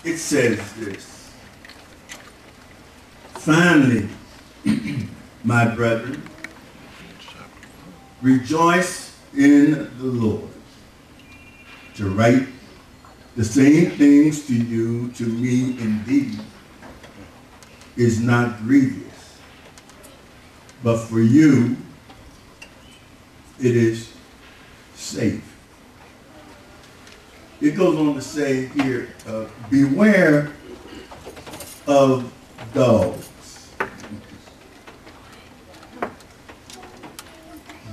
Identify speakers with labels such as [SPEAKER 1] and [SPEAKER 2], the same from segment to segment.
[SPEAKER 1] it says this. Finally, my brethren, rejoice in the Lord. To write the same things to you, to me indeed, is not grievous. But for you, it is safe. It goes on to say here, beware of dogs.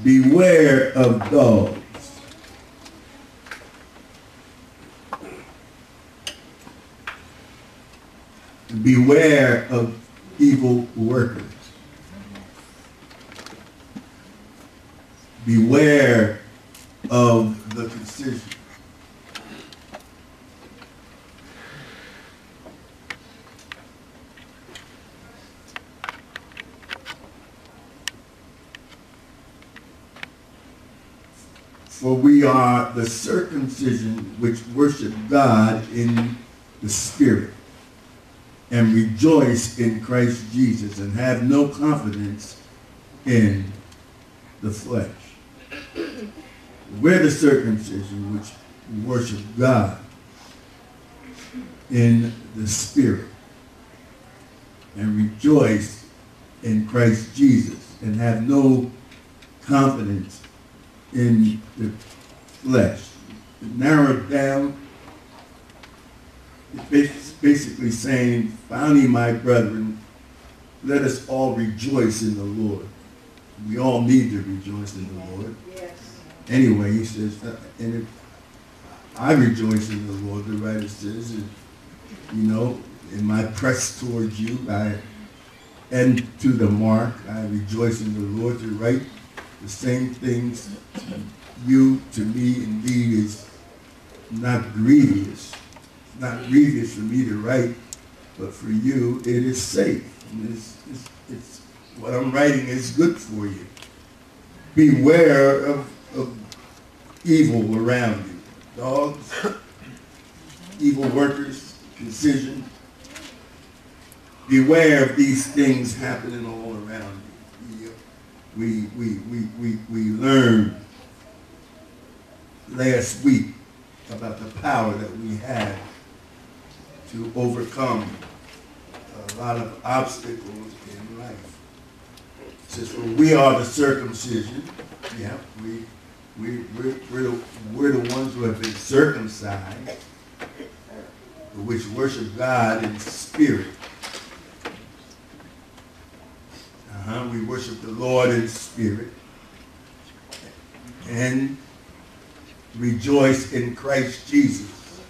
[SPEAKER 1] Beware of dogs. Beware of evil workers. Beware of the concision. For we are the circumcision which worship God in the Spirit and rejoice in Christ Jesus and have no confidence in the flesh. We're the circumcision which worship God in the Spirit and rejoice in Christ Jesus and have no confidence in the flesh. Narrowed down, it's basically saying, finally, my brethren, let us all rejoice in the Lord. We all need to rejoice in the Lord. Yes. Anyway, he says, and if I rejoice in the Lord, the writer says, and, you know, in my press towards you, and to the mark, I rejoice in the Lord to write the same things to you, to me, indeed, is not grievous. It's not grievous for me to write, but for you, it is safe. And it's what I'm writing is good for you. Beware of evil around you. Dogs, evil workers, concision. Beware of these things happening all around you. We learned last week about the power that we have to overcome a lot of obstacles in life. It says, well, we are the circumcision. Yeah, we're the ones who have been circumcised, which worship God in spirit. We worship the Lord in spirit and rejoice in Christ Jesus.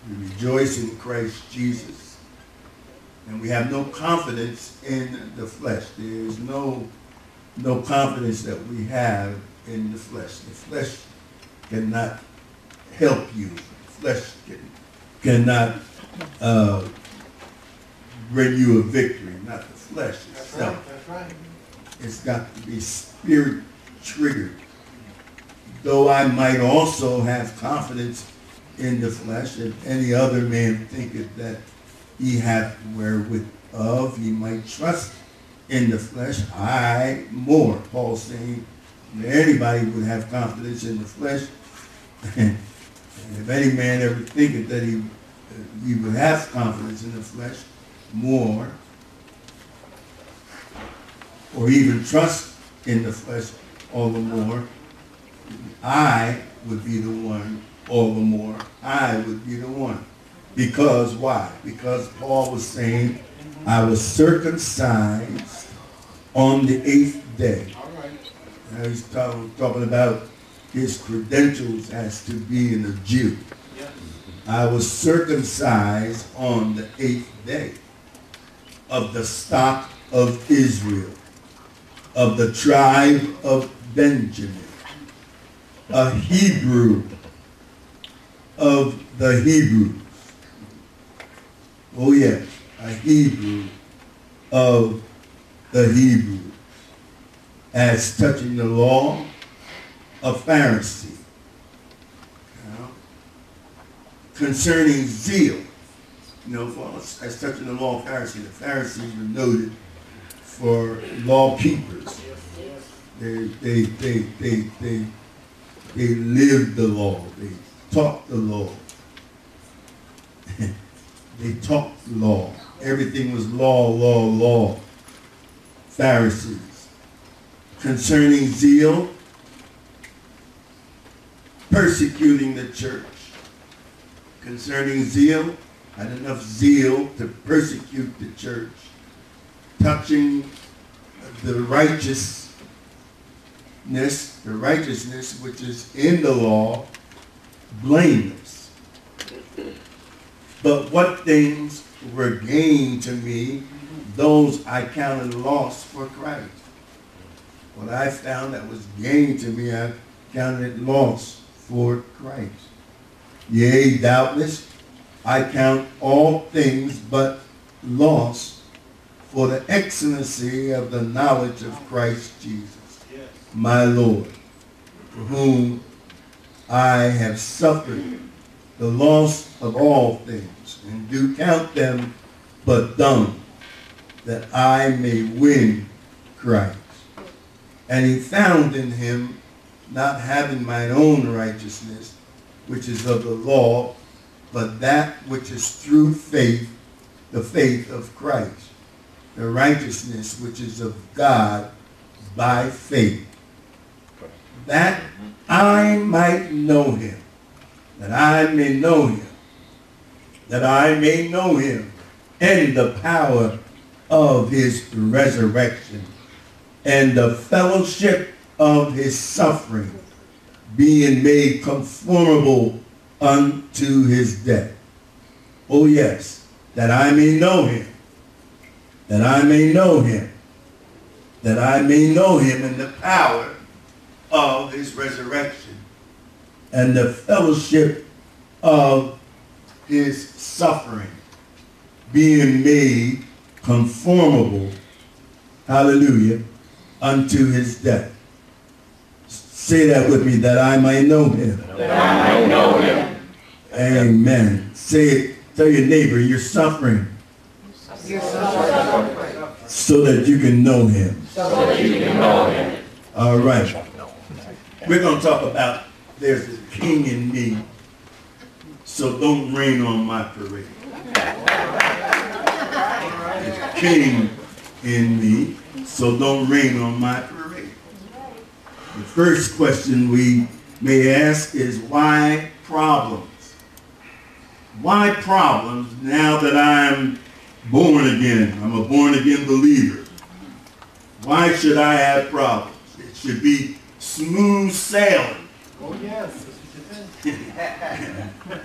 [SPEAKER 1] We rejoice in Christ Jesus. And we have no confidence in the flesh. There is no confidence that we have in the flesh. The flesh cannot help you. The flesh cannot bring you a victory, not the flesh itself.
[SPEAKER 2] That's right.
[SPEAKER 1] It's got to be spirit triggered. Though I might also have confidence in the flesh, if any other man thinketh that he hath wherewith he might trust in the flesh, I more. Paul saying that anybody would have confidence in the flesh. And if any man ever thinketh that he would have confidence in the flesh more, or even trust in the flesh all the more, I would be the one all the more. I would be the one. Because why? Because Paul was saying, I was circumcised on the 8th day.
[SPEAKER 2] All right.
[SPEAKER 1] Now he's talking about his credentials as to being a Jew.
[SPEAKER 2] Yes.
[SPEAKER 1] I was circumcised on the 8th day of the stock of Israel, of the tribe of Benjamin, a Hebrew of the Hebrews. Oh yes, a Hebrew of the Hebrews. As touching the law, a Pharisee. concerning zeal. You know, as touching the law of Pharisees, the Pharisees were noted for law keepers. They lived the law. They taught the law. They taught the law. Everything was law, law, law. Pharisees. Concerning zeal, persecuting the church. Concerning zeal, had enough zeal to persecute the church. Touching the righteousness which is in the law, blameless. But what things were gain to me, those I counted loss for Christ. What I found that was gain to me, I counted loss for Christ. Yea, doubtless, I count all things but loss for the excellency of the knowledge of Christ Jesus, my Lord, for whom I have suffered the loss of all things, and do count them but dung, that I may win Christ. And he found in him, not having mine own righteousness, which is of the law, but that which is through faith, the faith of Christ, the righteousness which is of God by faith, that I might know him, that I may know him, that I may know him, and the power of his resurrection, and the fellowship of his suffering, being made conformable unto his death. Oh yes, that I may know him, that I may know him, that I may know him in the power of his resurrection, and the fellowship of his suffering, being made conformable, hallelujah, unto his death. Say that with me, that I might know him.
[SPEAKER 2] That I might know him.
[SPEAKER 1] Amen. Say it, tell your neighbor, you're suffering.
[SPEAKER 2] You're suffering.
[SPEAKER 1] So that you can know him.
[SPEAKER 2] So that you can know him.
[SPEAKER 1] All right. We're going to talk about there's a king in me, so don't rain on my parade. There's a king in me, so don't rain on my parade. The first question we may ask is, why problems? Why problems now that I'm born again? I'm a born again believer. Why should I have problems? It should be smooth sailing.
[SPEAKER 3] Oh yes.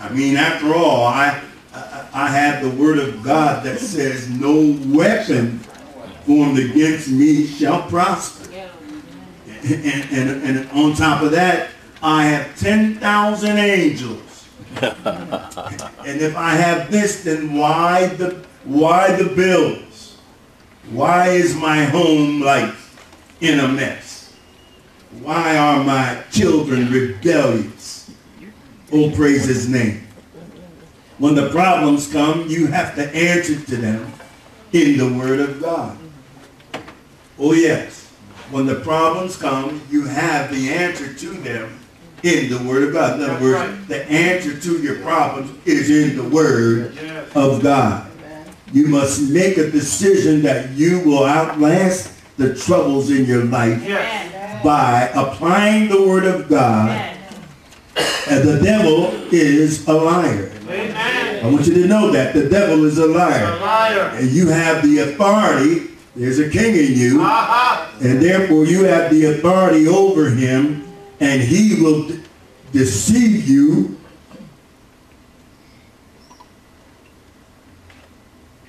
[SPEAKER 1] I mean, after all, I have the word of God that says no weapon formed against me shall prosper. And on top of that, I have 10,000 angels. And if I have this, then why the bills? Why is my home life in a mess? Why are my children rebellious? Oh, praise his name. When the problems come, you have to answer to them in the word of God. Oh, yes. When the problems come, you have the answer to them in the word of God. In other words, the answer to your problems is in the word of God. You must make a decision that you will outlast the troubles in your life by applying the word of God. And the devil is a liar. I want you to know that. The devil is a liar. And you have the authority. There's a king in you. And therefore you have the authority over him. And he will deceive you.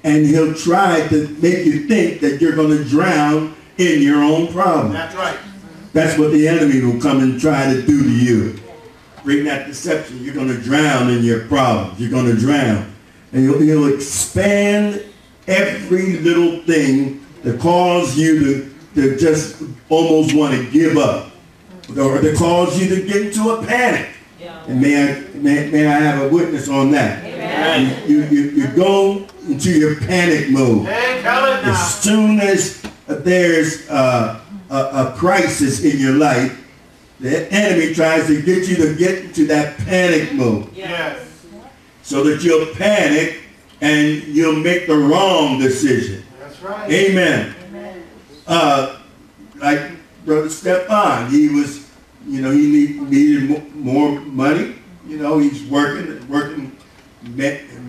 [SPEAKER 1] And he'll try to make you think that you're going to drown in your own problem.
[SPEAKER 3] That's right.
[SPEAKER 1] That's what the enemy will come and try to do to you. Bring that deception. You're going to drown in your problems. You're going to drown. And he'll expand every little thing to cause you to just almost want to give up. Or to cause you to get into a panic. And may I have a witness on that?
[SPEAKER 2] Amen.
[SPEAKER 1] You go into your panic mode. As soon as there's a crisis in your life, the enemy tries to get you to get into that panic mode.
[SPEAKER 3] Yes.
[SPEAKER 1] So that you'll panic and you'll make the wrong decision.
[SPEAKER 3] That's right.
[SPEAKER 1] Amen. Like Brother Stefan, he was, he needed more money. He's working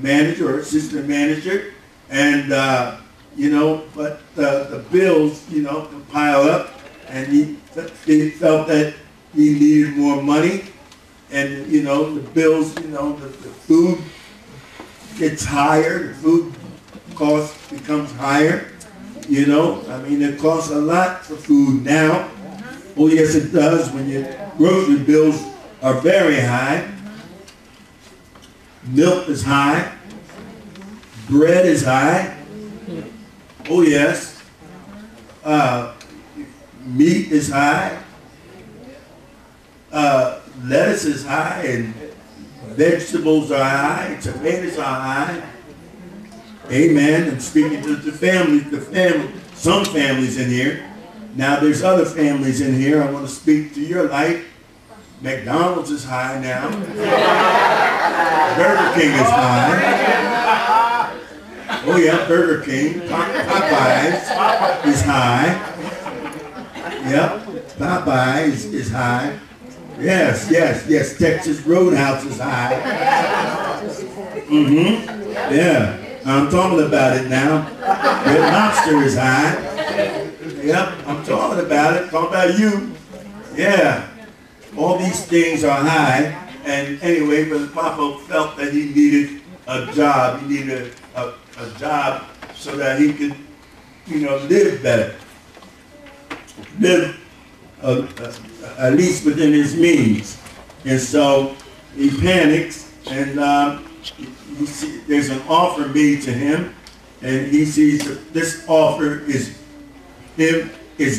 [SPEAKER 1] manager or assistant manager, and but the bills, pile up, and he felt that he needed more money, and the bills, the food gets higher, the food cost becomes higher. It costs a lot for food now. Oh yes, it does. When your grocery bills are very high. Milk is high. Bread is high. Oh yes. Meat is high. Lettuce is high, and vegetables are high. Tomatoes are high. Amen. I'm speaking to the family, some families in here. Now there's other families in here. I want to speak to your life. McDonald's is high now. Burger King is high. Oh yeah, Burger King. Popeyes is high. Yep, Popeyes is high. Yes. Texas Roadhouse is high. Yeah. I'm talking about it now. Red Lobster is high. Yep, I'm talking about it. Talking about you. Yeah. All these things are high. And anyway, Brother Papa felt that he needed a job. He needed a job so that he could, live better. Live at least within his means. And so he panics, and there's an offer made to him, and he sees that this offer is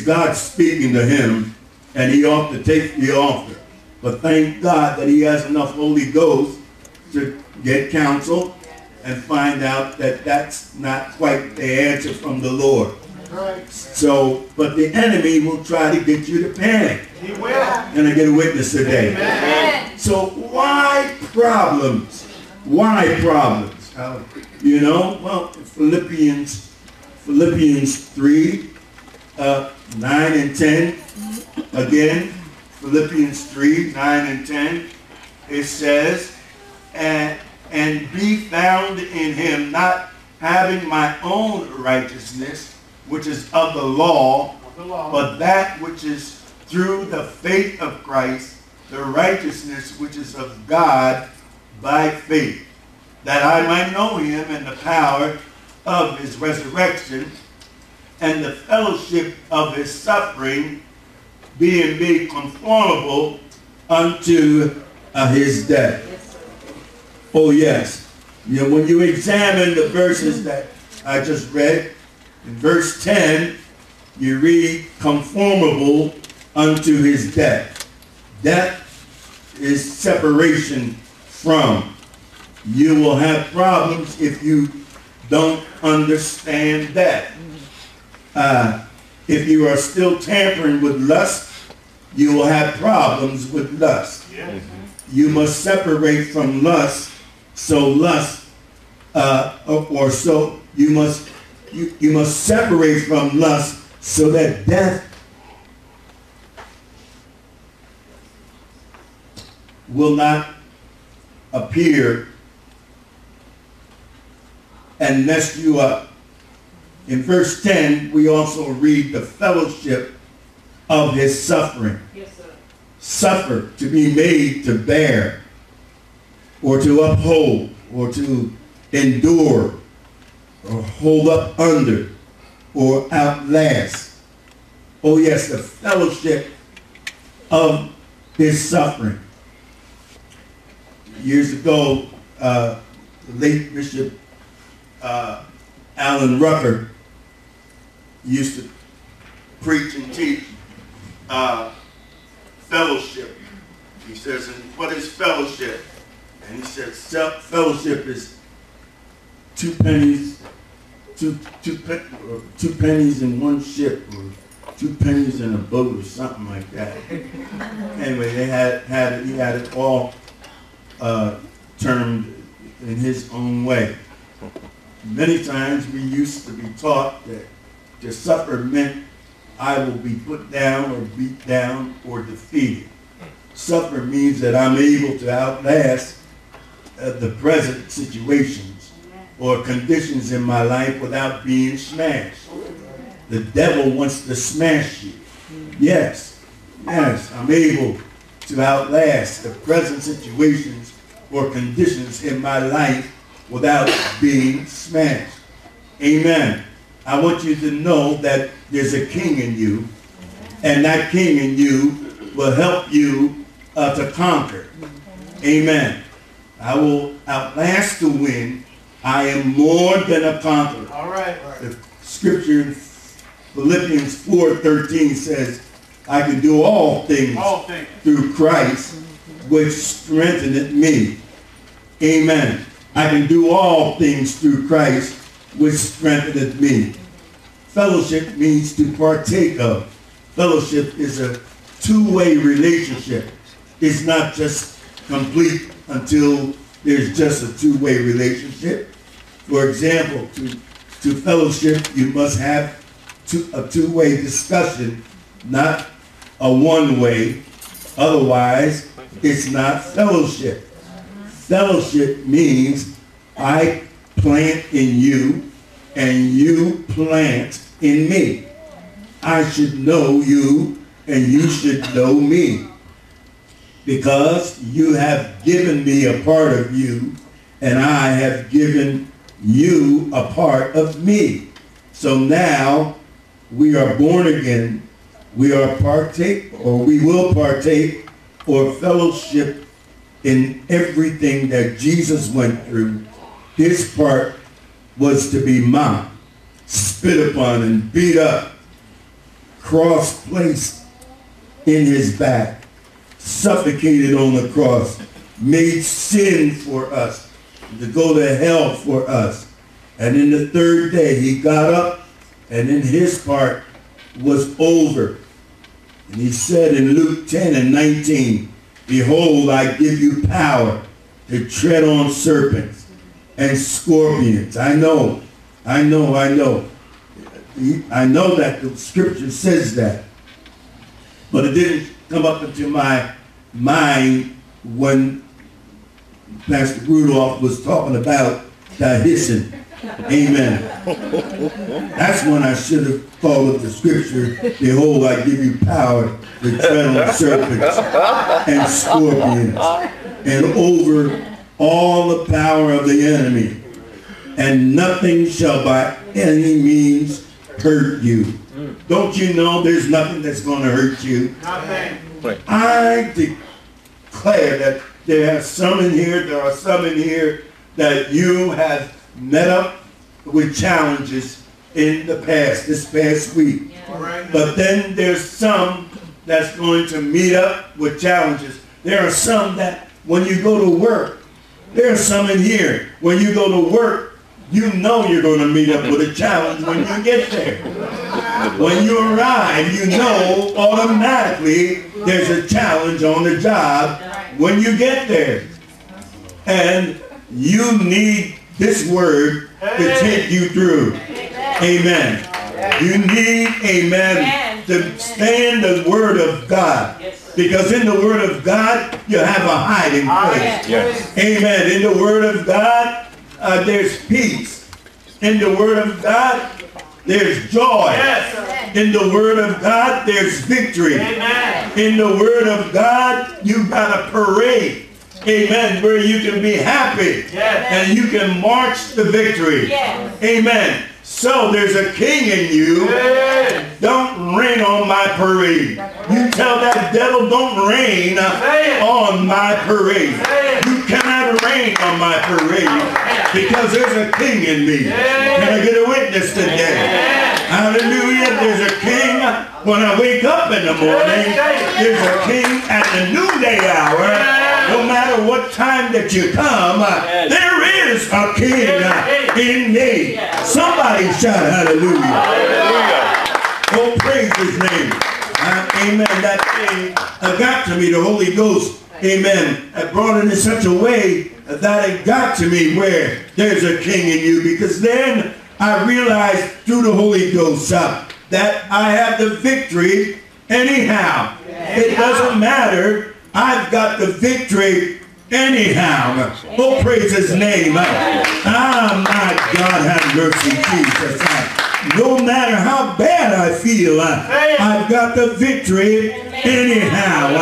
[SPEAKER 1] God speaking to him, and he ought to take the offer. But thank God that he has enough Holy Ghost to get counsel and find out that that's not quite the answer from the Lord.
[SPEAKER 3] Right.
[SPEAKER 1] So, but the enemy will try to get you to panic.
[SPEAKER 3] He will.
[SPEAKER 1] And I get a witness today.
[SPEAKER 3] Amen.
[SPEAKER 1] So why problems? Why problems? Well, Philippians 3, 9 and 10. Again, Philippians 3, 9 and 10. It says, and be found in him, not having my own righteousness, which is of the law, but that which is through the faith of Christ, the righteousness which is of God by faith, that I might know him and the power of his resurrection and the fellowship of his suffering, being made conformable unto his death. Oh yes. When you examine the verses that I just read, in verse 10, you read conformable unto his death. That is separation from. You will have problems if you don't understand that. If you are still tampering with lust, you will have problems with lust.
[SPEAKER 3] Yes.
[SPEAKER 1] You must separate from lust, you must separate from lust so that death will not appear and mess you up. In verse 10, we also read the fellowship of his suffering.
[SPEAKER 4] Yes, sir.
[SPEAKER 1] Suffer, to be made to bear, or to uphold, or to endure, or hold up under, or outlast. Oh yes, the fellowship of his suffering. Years ago, the late Bishop Alan Rucker used to preach and teach fellowship. He says, what is fellowship? And he said, fellowship is two pennies in one ship, or 2 pennies in a boat, or something like that. Anyway, they he had it all termed in his own way. Many times we used to be taught that to suffer meant I will be put down or beat down or defeated. Suffer means that I'm able to outlast the present situations or conditions in my life without being smashed. The devil wants to smash you. Yes, I'm able to outlast the present situations or conditions in my life without being smashed. Amen. I want you to know that there's a king in you, and that king in you will help you to conquer. Amen. I will outlast the wind. I am more than a conqueror.
[SPEAKER 3] All right.
[SPEAKER 1] The scripture in Philippians 4:13 says, I can do all things through Christ, which strengtheneth me. Amen. I can do all things through Christ, which strengtheneth me. Fellowship means to partake of. Fellowship is a two-way relationship. It's not just complete until there's just a two-way relationship. For example, to fellowship, you must have a two-way discussion, not a one-way. Otherwise, it's not fellowship. Fellowship means I plant in you and you plant in me. I should know you and you should know me, because you have given me a part of you and I have given you a part of me. So now we are born again. We are we will partake or fellowship in everything that Jesus went through. His part was to be mocked, spit upon, and beat up, cross placed in his back, suffocated on the cross, made sin for us, to go to hell for us. And in the third day, he got up, and then his part was over. And he said in Luke 10:19, behold, I give you power to tread on serpents and scorpions. I know that the scripture says that. But it didn't come up into my mind when Pastor Rudolph was talking about the hissing. Amen. That's when I should have called up the scripture, behold, I give you power to tread on serpents and scorpions and over all the power of the enemy, and nothing shall by any means hurt you. Don't you know there's nothing that's going to hurt you?
[SPEAKER 3] Nothing.
[SPEAKER 1] I declare that there are some in here that you have met up with challenges in the past, this past week.
[SPEAKER 3] Yeah.
[SPEAKER 1] But then there's some that's going to meet up with challenges. There are some that when you go to work, there are some in here, when you go to work, you know you're going to meet up with a challenge when you get there. When you arrive, you know automatically there's a challenge on the job when you get there. And you need this word to take you through. Amen. You need, amen, to stand the word of God. Because in the word of God, you have a hiding place.
[SPEAKER 2] Yes.
[SPEAKER 1] Amen. In the word of God, there's peace. In the word of God, there's joy.
[SPEAKER 3] Yes.
[SPEAKER 1] In the word of God, there's victory.
[SPEAKER 3] Amen.
[SPEAKER 1] In the word of God, you've got a parade. Amen. Where you can be happy.
[SPEAKER 3] Yes.
[SPEAKER 1] And you can march to victory.
[SPEAKER 4] Yes.
[SPEAKER 1] Amen. So there's a king in you.
[SPEAKER 3] Yes.
[SPEAKER 1] Don't rain on my parade. You tell that devil, don't rain on my parade. You cannot rain on my parade because there's a king in me. Can I get a witness today? Hallelujah. There's a king when I wake up in the morning, there's a king at the noonday hour. No matter what time that you come, there is a king in me. Somebody shout hallelujah. Oh, praise his name. Amen. That thing got to me, the Holy Ghost. Amen. I brought it in such a way that it got to me where there's a king in you. Because then I realized through the Holy Ghost that I have the victory anyhow. It doesn't matter. I've got the victory anyhow. Oh, praise his name. Ah, my God, have mercy, Jesus. No matter how bad I feel, I've got the victory anyhow.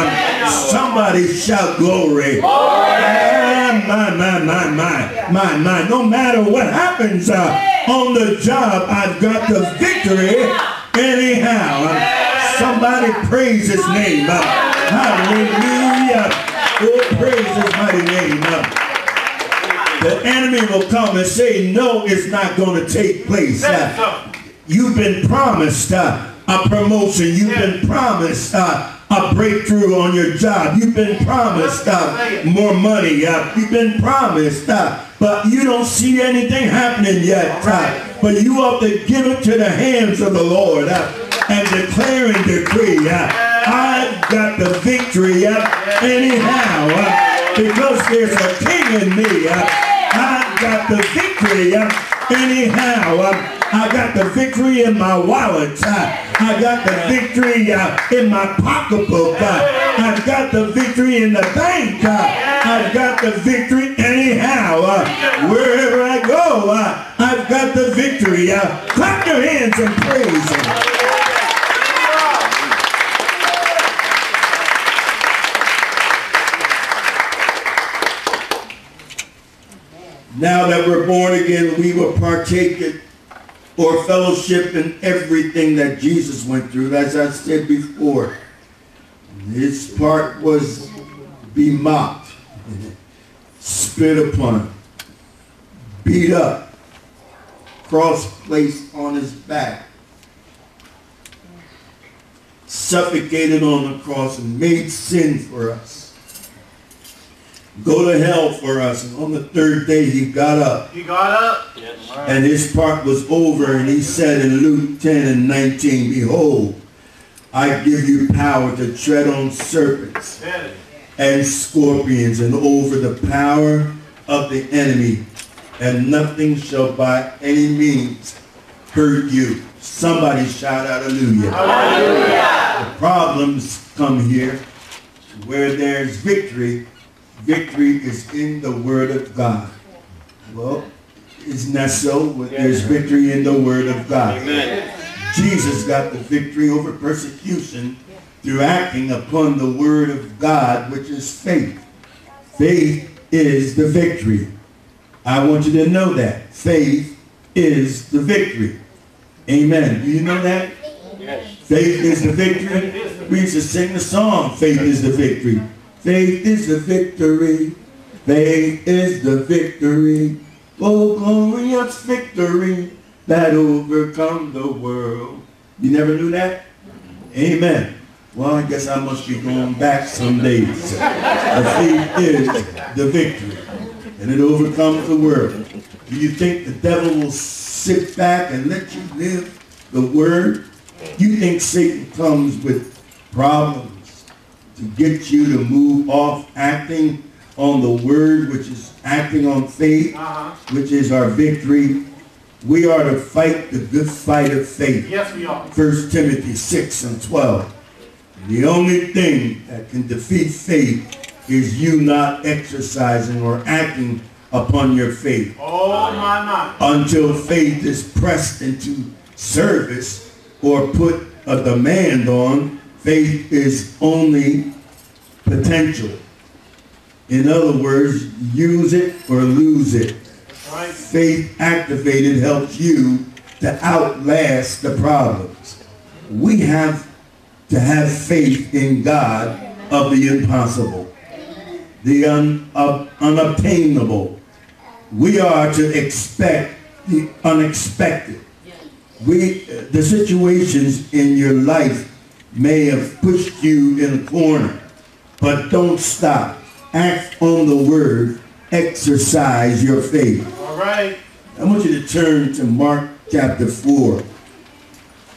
[SPEAKER 1] Somebody shout glory. My. No matter what happens on the job, I've got the victory anyhow. Somebody praise his name. Hallelujah. Oh, praise his mighty name. The enemy will come and say, no, it's not going to take place. You've been promised a promotion. You've been promised a breakthrough on your job. You've been promised more money. You've been promised, but you don't see anything happening yet. But you have to give it to the hands of the Lord and declare and decree, I've got the victory anyhow, because there's a king in me. I've got the victory anyhow. I got the victory in my wallet. I got the victory in my pocketbook. I've got the victory in the bank. I've got the victory anyhow. Wherever I go, I've got the victory. Clap your hands and praise him. Now that we're born again, we will partake in or fellowship in everything that Jesus went through. As I said before, his part was be mocked, spit upon, beat up, cross placed on his back, suffocated on the cross and made sin for us. Go to hell for us. And on the third day he got up.
[SPEAKER 3] He got up. Yes.
[SPEAKER 1] And his part was over. And he said in Luke 10:19, behold, I give you power to tread on serpents and scorpions and over the power of the enemy. And nothing shall by any means hurt you. Somebody shout hallelujah. Hallelujah. The problems come here where there's victory. Victory is in the Word of God. Well, isn't that so? There's victory in the Word of God. Amen. Jesus got the victory over persecution through acting upon the Word of God, which is faith. Faith is the victory. I want you to know that. Faith is the victory. Amen. Do you know that? Yes. Faith is the victory. We used to sing the song, Faith is the victory. Faith is the victory. Faith is the victory. Oh, glorious victory that overcomes the world. You never knew that? Amen. Well, I guess I must be going back some days. Faith is the victory. And it overcomes the world. Do you think the devil will sit back and let you live the word? You think Satan comes with problems to get you to move off acting on the word, which is acting on faith, which is our victory? We are to fight the good fight of faith.
[SPEAKER 3] Yes, we are. 1
[SPEAKER 1] Timothy 6:12. The only thing that can defeat faith is you not exercising or acting upon your faith.
[SPEAKER 3] Oh, my.
[SPEAKER 1] Until faith is pressed into service or put a demand on, faith is only potential. In other words, use it or lose it.
[SPEAKER 3] Right.
[SPEAKER 1] Faith activated helps you to outlast the problems. We have to have faith in God of the impossible, the unobtainable. We are to expect the unexpected. The situations in your life may have pushed you in a corner. But don't stop. Act on the word. Exercise your faith.
[SPEAKER 3] All right.
[SPEAKER 1] I want you to turn to Mark chapter 4.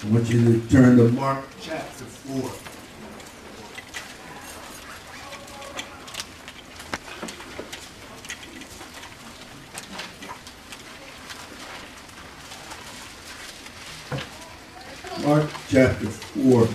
[SPEAKER 1] I want you to turn to Mark chapter 4. Mark chapter 4.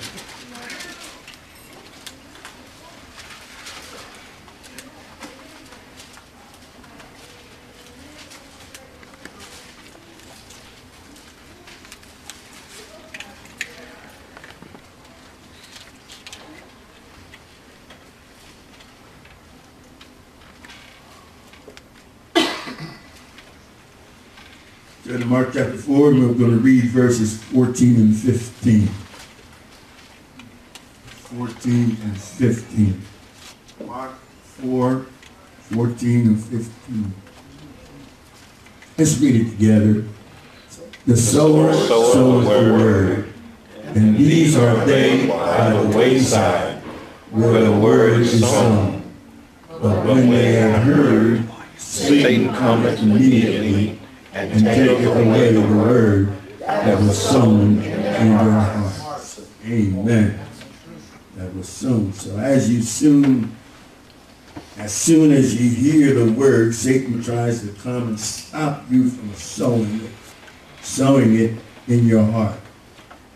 [SPEAKER 1] Turn to Mark chapter 4, and we're going to read verses 14 and 15. 14 and 15. Mark 4, 14 and 15. Let's read it together. The sower sows the word, and these are they by the wayside, where the word is sown. But when they have heard, Satan cometh immediately, and taketh away the word that was sown in your hearts. Amen. That was sown. So as soon as you hear the word, Satan tries to come and stop you from sowing it in your heart.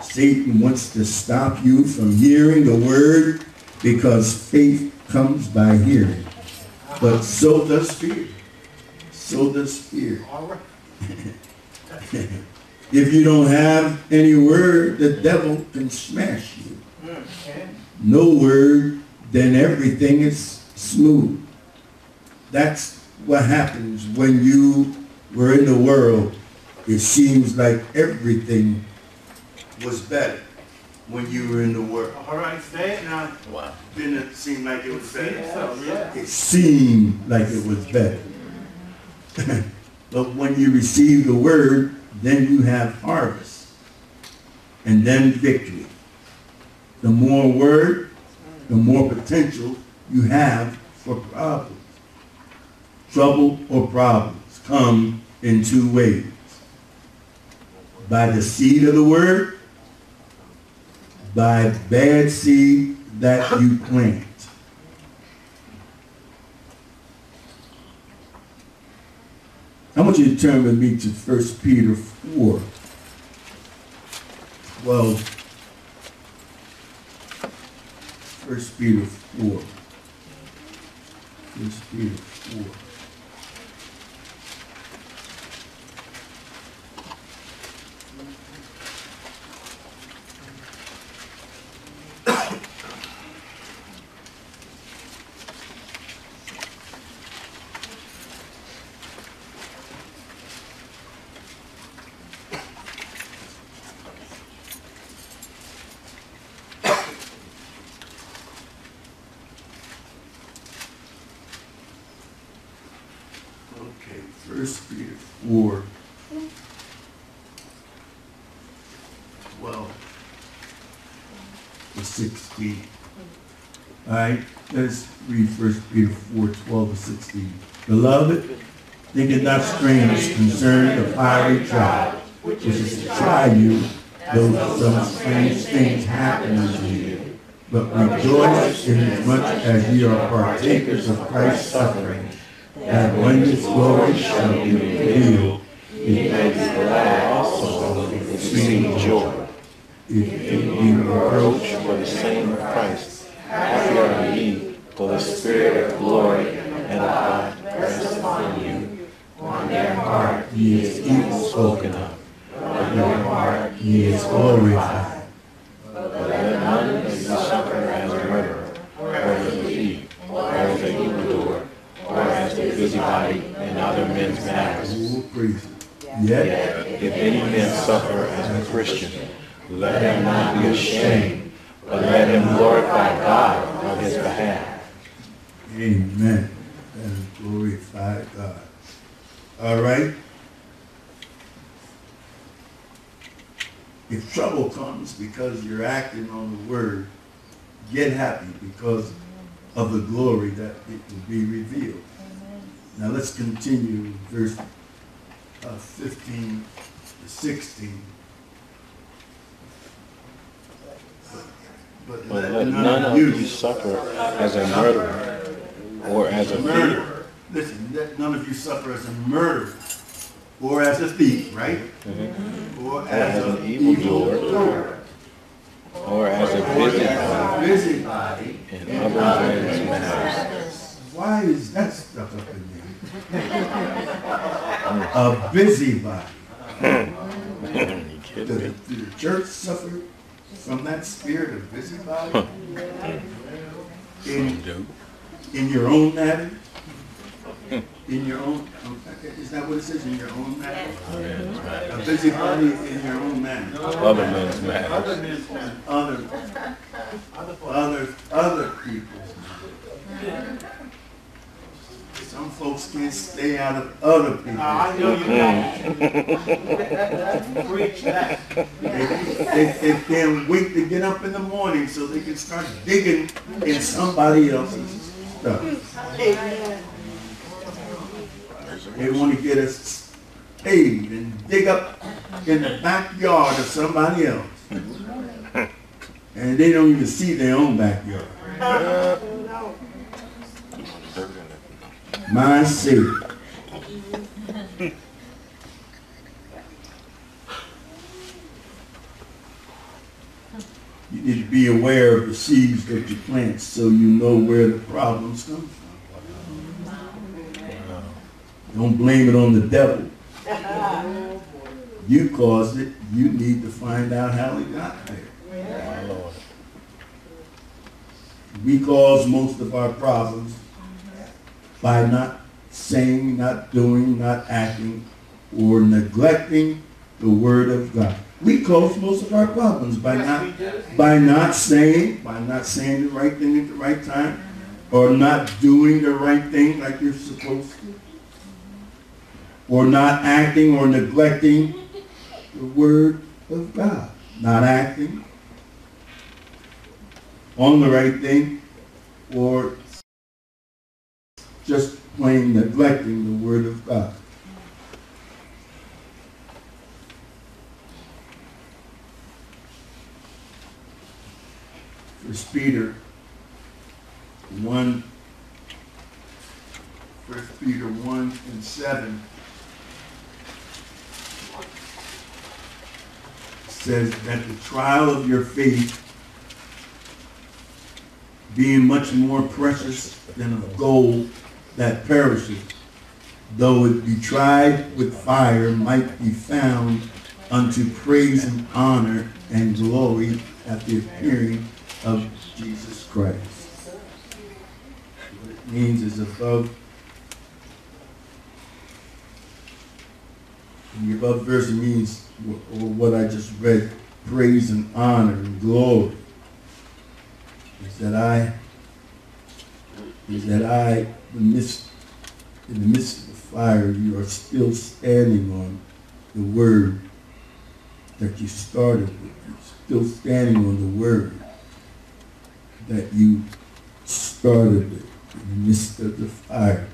[SPEAKER 1] Satan wants to stop you from hearing the word because faith comes by hearing. But so does fear. So does fear.
[SPEAKER 3] All right.
[SPEAKER 1] If you don't have any word, the devil can smash you. No word, then everything is smooth. That's what happens when you were in the world. It seems like everything was better when you were in the world.
[SPEAKER 3] All right, say it now.
[SPEAKER 2] Wow.
[SPEAKER 1] Didn't it seem like it was better?
[SPEAKER 3] Yeah.
[SPEAKER 1] It seemed like it was better. But when you receive the word, then you have harvest. And then victory. The more word, the more potential you have for problems. Trouble or problems come in two ways. By the seed of the word, by bad seed that you plant. I want you to turn with me to 1 Peter 4. 12. 1 Peter 4. 1 Peter 4. Okay, 1 Peter 4, 12 to 16. All right, let's read 1 Peter 4, 12 to 16. Beloved, think it not strange concerning the fiery trial, which is to try you, though some strange things happen unto you. But rejoice inasmuch as ye are partakers of Christ's suffering, that when his glory shall be revealed, ye may be glad also with exceeding joy. If you be reproached for the same of Christ, happy are ye, for the Spirit of glory and of God rests upon you. On their part ye is evil spoken of, but your part ye is glorified. But let none of you suffer as a murderer, or as a thief, or as an evildoer, or as a busybody in other men's matters. Yet, if any man suffer as a Christian, let him not be ashamed, but let him glorify God on his behalf. Amen. And glorify God. All right. If trouble comes because you're acting on the word, get happy because of the glory that it will be revealed. Now let's continue verse 15 to 16. But
[SPEAKER 2] let none of you suffer as a murderer or as a thief.
[SPEAKER 1] Listen, let none of you suffer as a murderer or as a thief, right?
[SPEAKER 2] Mm-hmm.
[SPEAKER 1] Or as
[SPEAKER 2] an
[SPEAKER 1] an
[SPEAKER 2] evildoer. Or as a
[SPEAKER 1] busybody
[SPEAKER 2] in other men's matters.
[SPEAKER 1] Why is that stuck up in there? A busybody.
[SPEAKER 2] You kidding me?
[SPEAKER 1] Did the church suffer from that spirit of busybody? In your own matter? In your own, is that what it says? In your own matter? A busybody in your own matter.
[SPEAKER 2] Other men's matters.
[SPEAKER 1] Other people's matter. Some folks can't stay out of other people's
[SPEAKER 3] I know you got preach that.
[SPEAKER 1] They can't wait to get up in the morning so they can start digging in somebody else's stuff. They want to get us paid and dig up in the backyard of somebody else. And they don't even see their own backyard. My Savior. You need to be aware of the seeds that you plant so you know where the problems come from. Don't blame it on the devil. You caused it. You need to find out how it got there. We cause most of our problems by not saying, not doing, not acting, or neglecting the word of God. We cause most of our problems by not saying the right thing at the right time, or not doing the right thing like you're supposed to, or not acting or neglecting the word of God. Not acting on the right thing, or just plain neglecting the word of God. First Peter 1 and 7 says that the trial of your faith, being much more precious than of gold that perishes, though it be tried with fire, might be found unto praise and honor and glory at the appearing of Jesus Christ. What it means is above, the above verse means, or what I just read, praise and honor and glory. Is that I, in the midst of the fire, you are still standing on the word that you started with. You're still standing on the word that you started with. In the midst of the fire,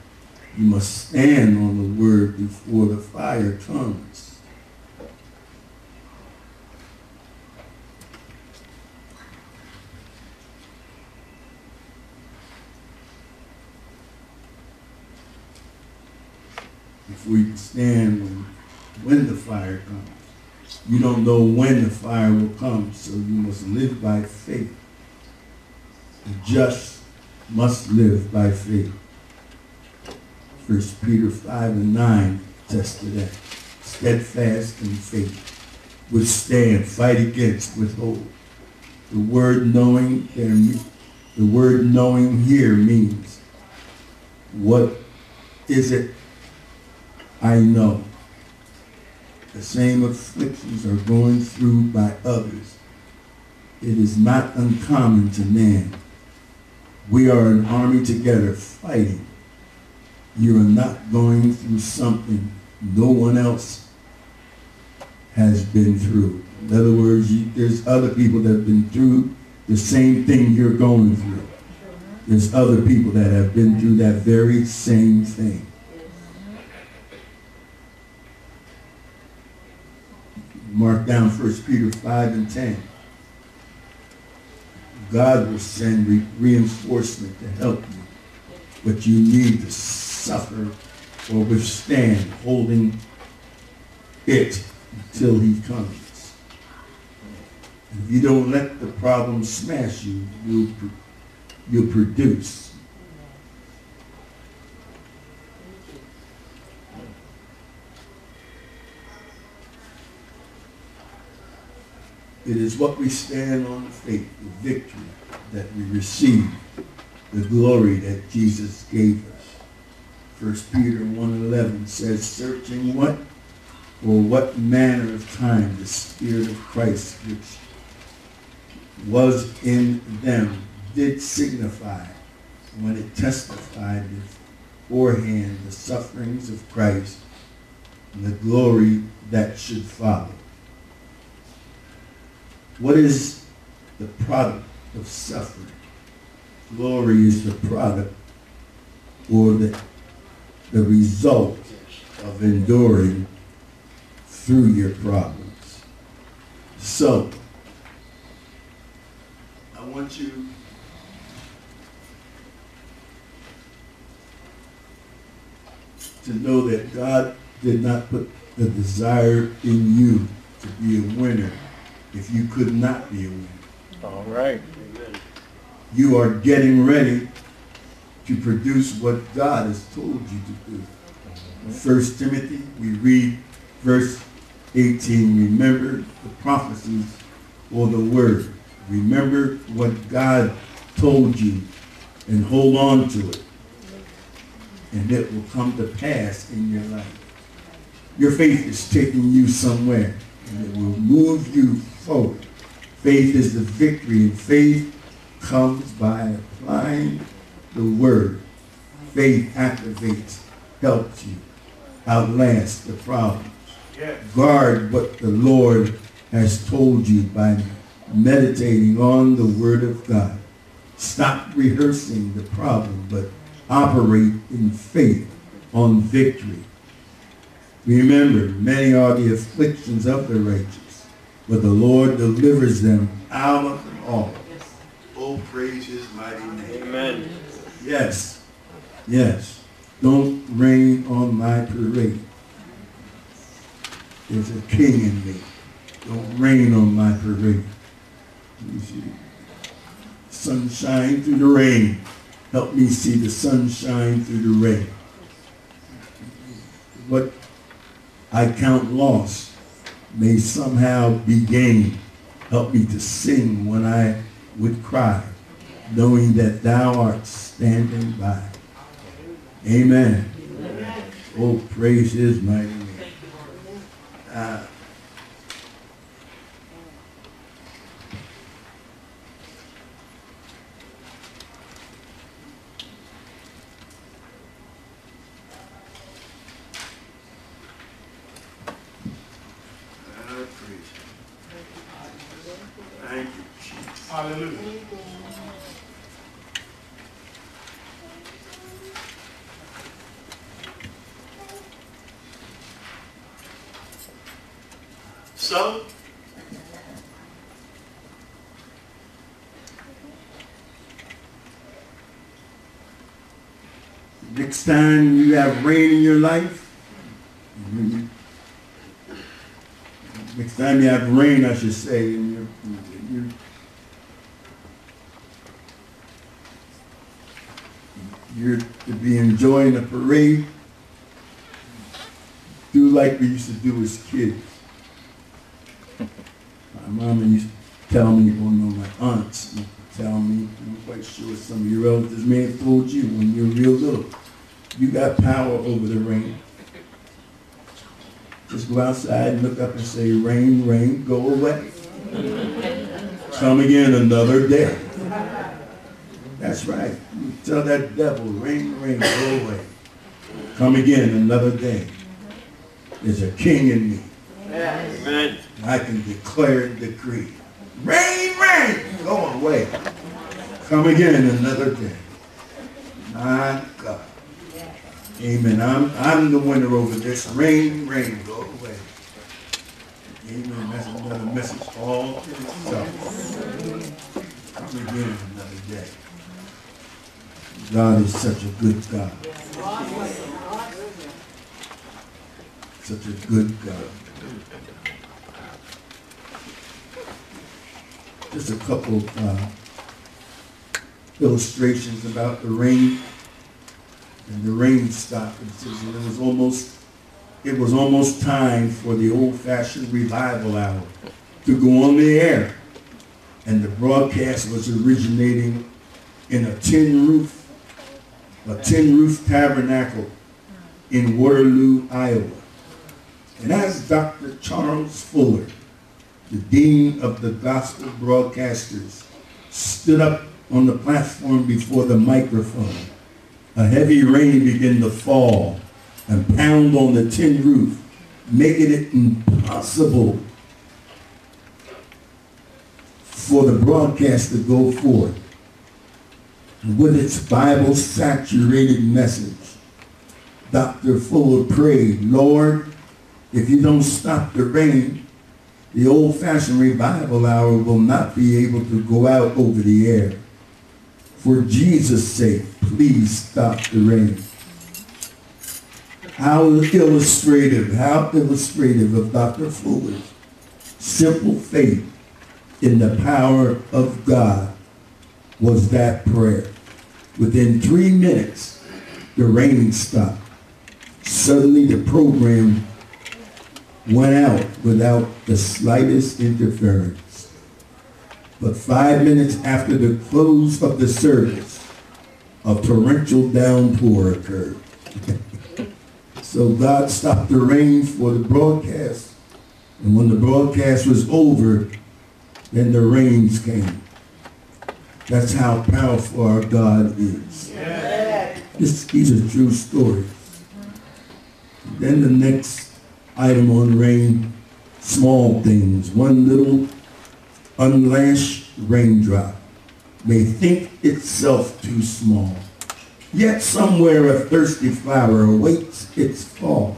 [SPEAKER 1] you must stand on the word before the fire comes. Before you can stand when the fire comes. You don't know when the fire will come, so you must live by faith. The just must live by faith. 1 Peter 5 and 9 attests to that. Steadfast in faith. Withstand, fight against, withhold. The word knowing here means, what is it I know? The same afflictions are going through by others. It is not uncommon to man. We are an army together fighting. You are not going through something no one else has been through. In other words, there's other people that have been through the same thing you're going through. There's other people that have been through that very same thing. Mark down 1 Peter 5 and 10. God will send reinforcement to help you, but you need to suffer or withstand holding it until he comes. And if you don't let the problem smash you, you'll produce. It is what we stand on the faith, the victory that we receive, the glory that Jesus gave us. 1 Peter 1:11 says, searching what? For what manner of time the Spirit of Christ, which was in them, did signify when it testified beforehand the sufferings of Christ and the glory that should follow. What is the product of suffering? Glory is the product or the result of enduring through your problems. So, I want you to know that God did not put the desire in you to be a winner if you could not be a winner.
[SPEAKER 2] All right.
[SPEAKER 1] You are getting ready to produce what God has told you to do. 1 Timothy, we read verse 18, remember the prophecies or the word. Remember what God told you and hold on to it. And it will come to pass in your life. Your faith is taking you somewhere, and it will move you forward. Faith is the victory, and faith comes by applying the word. Faith activates, helps you outlast the problems.
[SPEAKER 3] Yes.
[SPEAKER 1] Guard what the Lord has told you by meditating on the word of God. Stop rehearsing the problem, but operate in faith on victory. Remember, many are the afflictions of the righteous, but the Lord delivers them out of them all. Oh, praise his mighty name.
[SPEAKER 3] Amen.
[SPEAKER 1] Yes, yes. Don't rain on my parade. There's a king in me. Don't rain on my parade. You see, sunshine through the rain. Help me see the sunshine through the rain. What I count loss may somehow be gain. Help me to sing when I would cry, knowing that thou art standing by. Amen. Amen. Oh, praise his mighty name. Thank you, Jesus.
[SPEAKER 3] Hallelujah.
[SPEAKER 1] So, next time you have rain in your life, next time you have rain, I should say, in you're to be enjoying a parade, do like we used to do as kids. My mama used to tell me, well, no, my aunts used to tell me, I'm quite sure some of your relatives may have told you when you were real little, you got power over the rain. Just go outside and look up and say, rain, rain, go away. Come again another day. That's right. You tell that devil, rain, rain, go away. Come again another day. There's a king in me.
[SPEAKER 3] Amen.
[SPEAKER 1] I can declare and decree. Rain, rain, go away. Come again another day. My God. Amen. I'm the winner over this. Rain, rain, go away. Amen. That's another message all to itself. Come again another day. God is such a good God. Such a good God. Just a couple illustrations about the rain. And the rain stopped. It says it was almost time for the old-fashioned revival hour to go on the air. And the broadcast was originating in a tin roof tabernacle in Waterloo, Iowa. And as Dr. Charles Fuller, the dean of the gospel broadcasters, stood up on the platform before the microphone, a heavy rain began to fall and pound on the tin roof, making it impossible for the broadcast to go forth. And with its Bible-saturated message, Dr. Fuller prayed, Lord, if you don't stop the rain, the old-fashioned revival hour will not be able to go out over the air. For Jesus' sake, please stop the rain. How illustrative of Dr. Fuller's simple faith in the power of God was that prayer. Within 3 minutes, the rain stopped. Suddenly, the program went out without the slightest interference. But 5 minutes after the close of the service, a torrential downpour occurred. So God stopped the rain for the broadcast. And when the broadcast was over, then the rains came. That's how powerful our God is. Yeah. These are true stories. Then the next item on rain, small things. One little unlashed raindrop may think itself too small, yet somewhere a thirsty flower awaits its fall.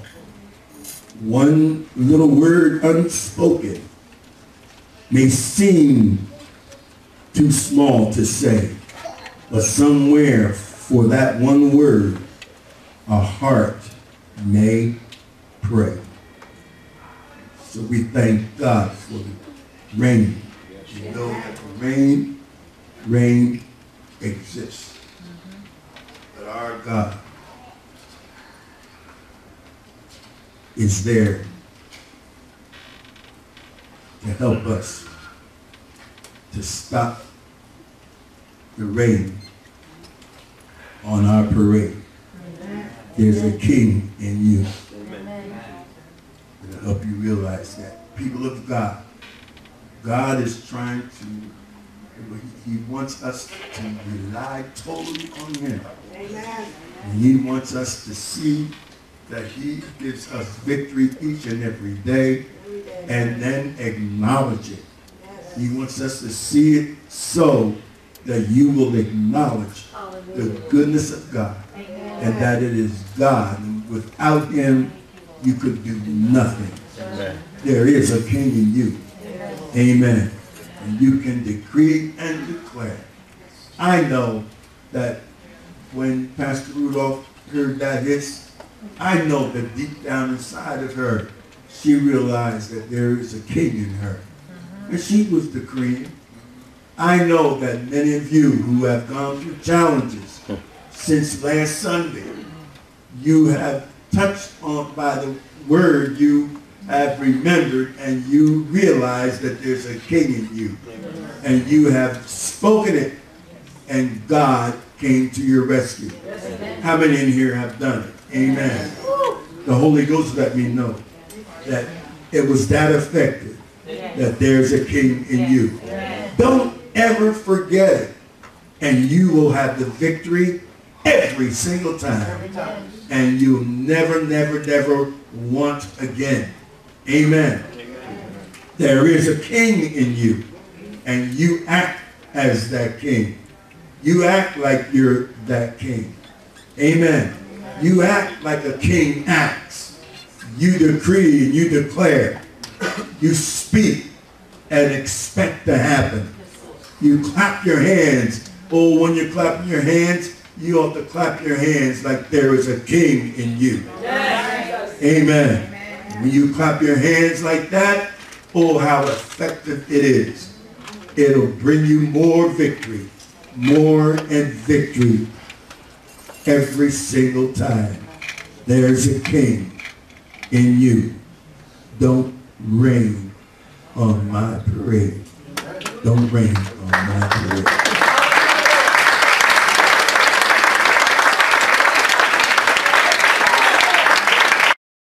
[SPEAKER 1] One little word unspoken may seem too small to say, but somewhere for that one word, a heart may pray. So we thank God for the rain. You know that the rain exists. But our God is there to help us to stop the rain on our parade. There's a king in you. It'll help you realize that. People of God, God is trying to, he wants us to rely totally on him. Amen. And he wants us to see that he gives us victory each and every day and then acknowledge it. He wants us to see it so that you will acknowledge the goodness of God and that it is God. And without him, you could do nothing. Amen. There is a king in you. Amen. And you can decree and declare. I know that when Pastor Rudolph heard that hiss, I know that deep down inside of her, she realized that there is a king in her. And she was decreeing. I know that many of you who have gone through challenges since last Sunday, you have touched on by the word you have remembered and you realize that there's a king in you. And you have spoken it and God came to your rescue. How many in here have done it? Amen. The Holy Ghost let me know that it was that effective, that there's a king in you. Don't ever forget it. And you will have the victory every single time. And you'll never, never, never want again. Amen. There is a king in you, and you act as that king. You act like you're that king. Amen. You act like a king acts. You decree and you declare. You speak and expect to happen. You clap your hands. Oh, when you're clapping your hands, you ought to clap your hands like there is a king in you. Yes. Amen. When you clap your hands like that, oh, how effective it is. It'll bring you more victory, more and victory every single time. There's a king in you. Don't rain on my parade. Don't rain on my parade.